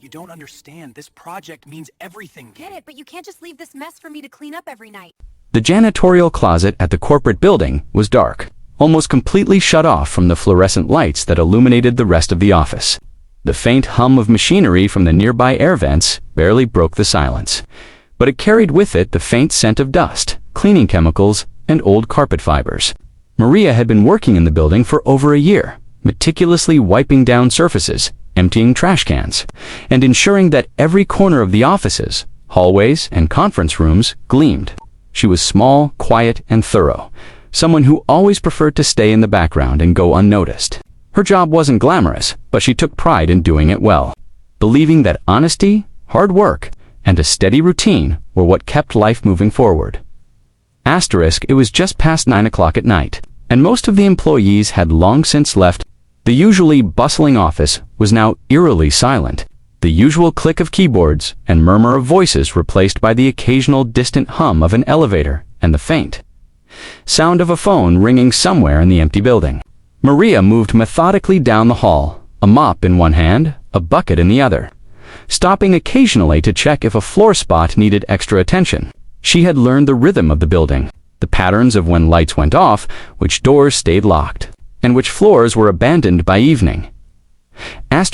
You don't understand. This project means everything. Get it, but you can't just leave this mess for me to clean up every night. The janitorial closet at the corporate building was dark, almost completely shut off from the fluorescent lights that illuminated the rest of the office. The faint hum of machinery from the nearby air vents barely broke the silence, but it carried with it the faint scent of dust, cleaning chemicals, and old carpet fibers. Maria had been working in the building for over a year, meticulously wiping down surfaces, emptying trash cans, and ensuring that every corner of the offices, hallways, and conference rooms gleamed. She was small, quiet, and thorough, someone who always preferred to stay in the background and go unnoticed. Her job wasn't glamorous, but she took pride in doing it well, believing that honesty, hard work, and a steady routine were what kept life moving forward. It was just past 9 o'clock at night, and most of the employees had long since left. The usually bustling office was now eerily silent, the usual click of keyboards and murmur of voices replaced by the occasional distant hum of an elevator and the faint sound of a phone ringing somewhere in the empty building. Maria moved methodically down the hall, a mop in one hand, a bucket in the other, stopping occasionally to check if a floor spot needed extra attention. She had learned the rhythm of the building, the patterns of when lights went off, which doors stayed locked, and which floors were abandoned by evening. As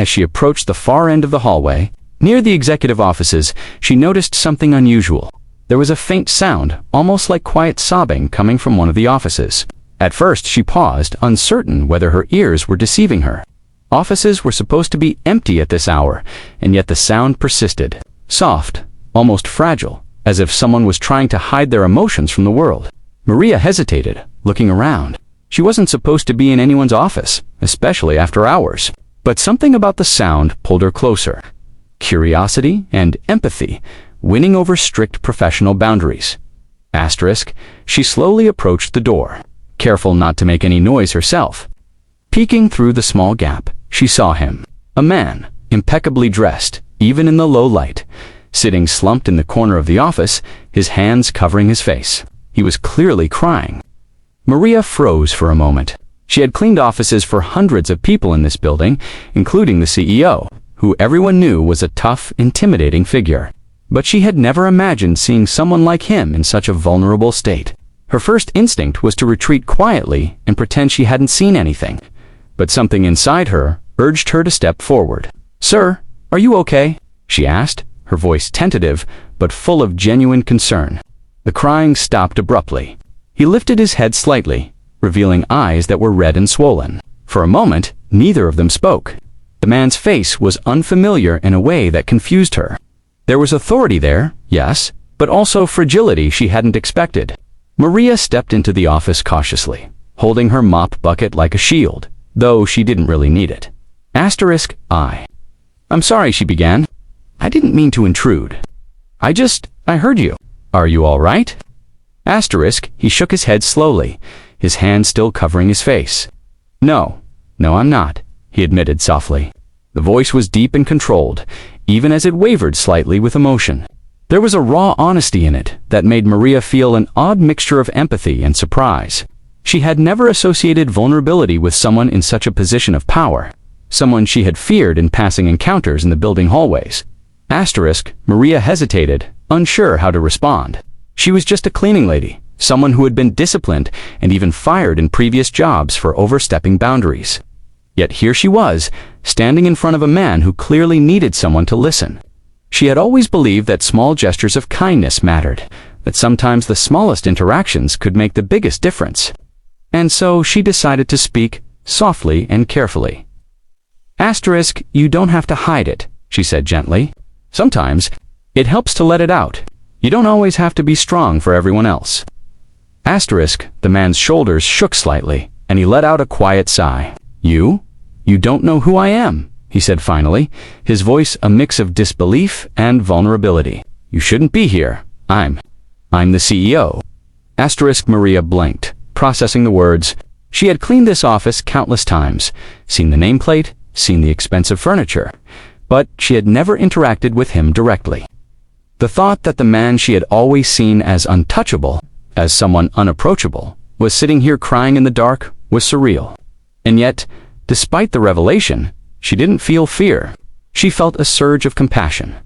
she approached the far end of the hallway, near the executive offices, she noticed something unusual. There was a faint sound, almost like quiet sobbing, coming from one of the offices. At first she paused, uncertain whether her ears were deceiving her. Offices were supposed to be empty at this hour, and yet the sound persisted, soft, almost fragile, as if someone was trying to hide their emotions from the world. Maria hesitated, looking around. She wasn't supposed to be in anyone's office, especially after hours. But something about the sound pulled her closer. Curiosity and empathy, winning over strict professional boundaries. She slowly approached the door, careful not to make any noise herself. Peeking through the small gap, she saw him, a man, impeccably dressed, even in the low light, sitting slumped in the corner of the office, his hands covering his face. He was clearly crying. Maria froze for a moment. She had cleaned offices for hundreds of people in this building, including the CEO, who everyone knew was a tough, intimidating figure. But she had never imagined seeing someone like him in such a vulnerable state. Her first instinct was to retreat quietly and pretend she hadn't seen anything. But something inside her urged her to step forward. "Sir, are you okay?" she asked, her voice tentative but full of genuine concern. The crying stopped abruptly. He lifted his head slightly, revealing eyes that were red and swollen. For a moment, neither of them spoke. The man's face was unfamiliar in a way that confused her. There was authority there, yes, but also fragility she hadn't expected. Maria stepped into the office cautiously, holding her mop bucket like a shield, though she didn't really need it. "I'm sorry," she began. "I didn't mean to intrude. I heard you. Are you all right?" He shook his head slowly, his hand still covering his face. No, I'm not," he admitted softly. The voice was deep and controlled, even as it wavered slightly with emotion. There was a raw honesty in it that made Maria feel an odd mixture of empathy and surprise. She had never associated vulnerability with someone in such a position of power, someone she had feared in passing encounters in the building hallways. Maria hesitated, unsure how to respond. She was just a cleaning lady, someone who had been disciplined and even fired in previous jobs for overstepping boundaries. Yet here she was, standing in front of a man who clearly needed someone to listen. She had always believed that small gestures of kindness mattered, that sometimes the smallest interactions could make the biggest difference. And so she decided to speak, softly and carefully. "You don't have to hide it," she said gently. "Sometimes it helps to let it out. You don't always have to be strong for everyone else." The man's shoulders shook slightly, and he let out a quiet sigh. You don't know who I am," he said finally, his voice a mix of disbelief and vulnerability. "You shouldn't be here. I'm the CEO." Maria blinked, processing the words. She had cleaned this office countless times, seen the nameplate, seen the expensive furniture, but she had never interacted with him directly. The thought that the man she had always seen as untouchable, as someone unapproachable, was sitting here crying in the dark was surreal. And yet, despite the revelation, she didn't feel fear. She felt a surge of compassion.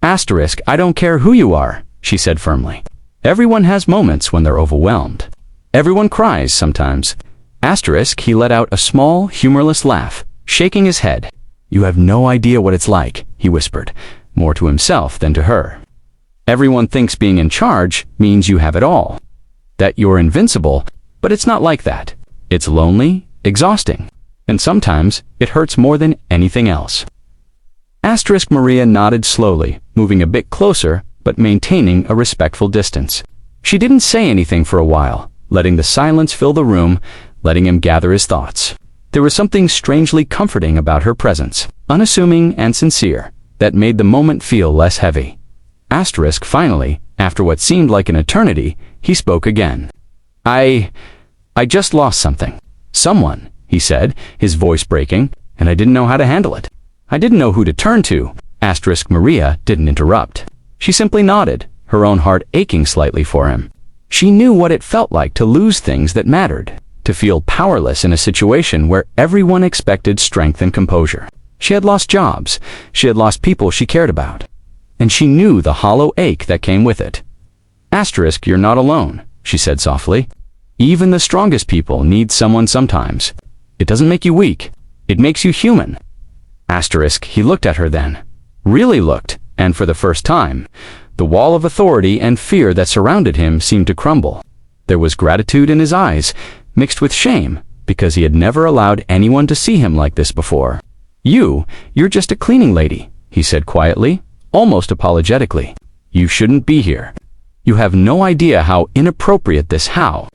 Asterisk, I don't care who you are, she said firmly. Everyone has moments when they're overwhelmed. Everyone cries sometimes. Asterisk, he let out a small, humorless laugh, shaking his head. You have no idea what it's like, he whispered, more to himself than to her. Everyone thinks being in charge means you have it all, that you're invincible, but it's not like that. It's lonely, exhausting, and sometimes it hurts more than anything else. Asterisk Maria nodded slowly, moving a bit closer, but maintaining a respectful distance. She didn't say anything for a while, letting the silence fill the room, letting him gather his thoughts. There was something strangely comforting about her presence, unassuming and sincere, that made the moment feel less heavy. Asterisk, finally, after what seemed like an eternity, he spoke again. I just lost something. Someone, he said, his voice breaking, and I didn't know how to handle it. I didn't know who to turn to. Asterisk Maria didn't interrupt. She simply nodded, her own heart aching slightly for him. She knew what it felt like to lose things that mattered, to feel powerless in a situation where everyone expected strength and composure. She had lost jobs, she had lost people she cared about, and she knew the hollow ache that came with it. Asterisk, you're not alone, she said softly. Even the strongest people need someone sometimes. It doesn't make you weak, it makes you human. Asterisk, he looked at her then. Really looked, and for the first time, the wall of authority and fear that surrounded him seemed to crumble. There was gratitude in his eyes, mixed with shame, because he had never allowed anyone to see him like this before. You're just a cleaning lady, he said quietly, almost apologetically. You shouldn't be here. You have no idea how inappropriate this how.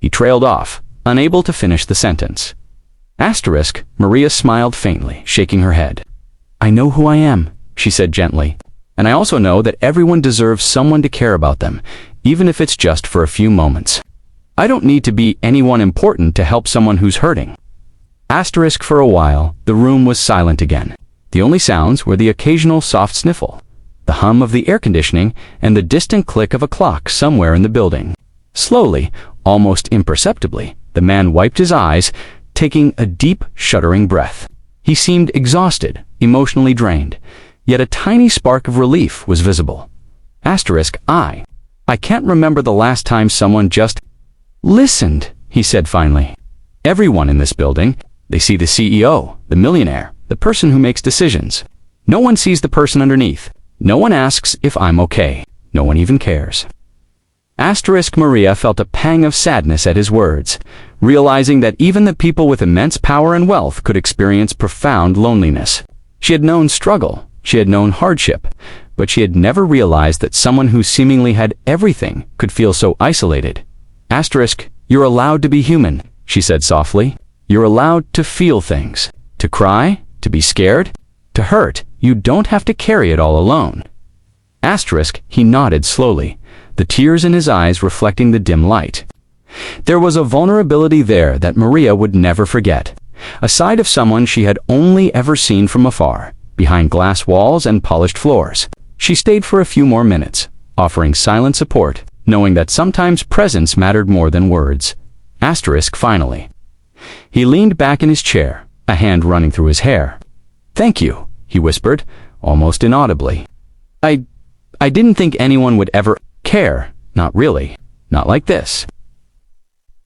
He trailed off, unable to finish the sentence. Asterisk, Maria smiled faintly, shaking her head. I know who I am, she said gently, and I also know that everyone deserves someone to care about them, even if it's just for a few moments. I don't need to be anyone important to help someone who's hurting. Asterisk, for a while, the room was silent again. The only sounds were the occasional soft sniffle, the hum of the air conditioning, and the distant click of a clock somewhere in the building. Slowly, almost imperceptibly, the man wiped his eyes, taking a deep, shuddering breath. He seemed exhausted, emotionally drained, yet a tiny spark of relief was visible. Asterisk, I can't remember the last time someone just listened, he said finally. Everyone in this building, they see the CEO, the millionaire, the person who makes decisions. No one sees the person underneath. No one asks if I'm okay. No one even cares. Asterisk Maria felt a pang of sadness at his words, realizing that even the people with immense power and wealth could experience profound loneliness. She had known struggle, she had known hardship, but she had never realized that someone who seemingly had everything could feel so isolated. Asterisk, you're allowed to be human, she said softly. You're allowed to feel things, to cry, to be scared, to hurt. You don't have to carry it all alone. Asterisk, he nodded slowly, the tears in his eyes reflecting the dim light. There was a vulnerability there that Maria would never forget, a side of someone she had only ever seen from afar, behind glass walls and polished floors. She stayed for a few more minutes, offering silent support, knowing that sometimes presence mattered more than words. Asterisk, finally. He leaned back in his chair, a hand running through his hair. Thank you, he whispered, almost inaudibly. I didn't think anyone would ever care, not really, not like this.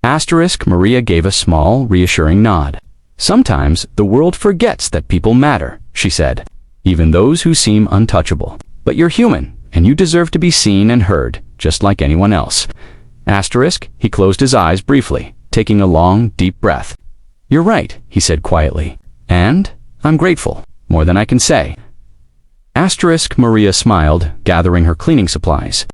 Asterisk, Maria gave a small, reassuring nod. Sometimes the world forgets that people matter, she said, even those who seem untouchable. But you're human, and you deserve to be seen and heard, just like anyone else. Asterisk, he closed his eyes briefly, taking a long, deep breath. You're right, he said quietly, and I'm grateful, more than I can say. Asterisk, Maria smiled, gathering her cleaning supplies.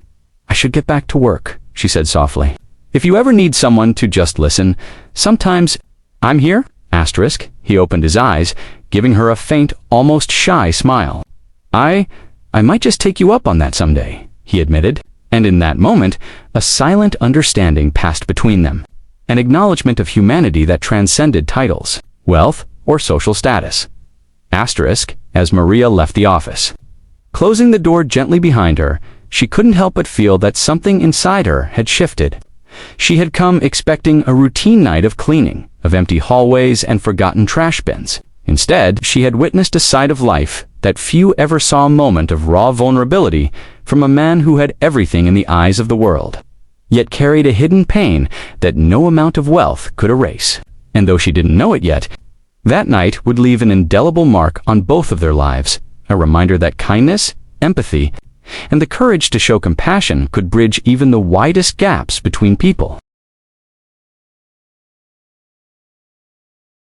I should get back to work, she said softly. If you ever need someone to just listen, sometimes I'm here. Asterisk, he opened his eyes, giving her a faint, almost shy smile. I might just take you up on that someday, he admitted, and in that moment, a silent understanding passed between them, an acknowledgement of humanity that transcended titles, wealth, or social status. Asterisk, as Maria left the office. Closing the door gently behind her, she couldn't help but feel that something inside her had shifted. She had come expecting a routine night of cleaning, of empty hallways and forgotten trash bins. Instead, she had witnessed a side of life that few ever saw, a moment of raw vulnerability from a man who had everything in the eyes of the world, yet carried a hidden pain that no amount of wealth could erase. And though she didn't know it yet, that night would leave an indelible mark on both of their lives, a reminder that kindness, empathy, and the courage to show compassion could bridge even the widest gaps between people.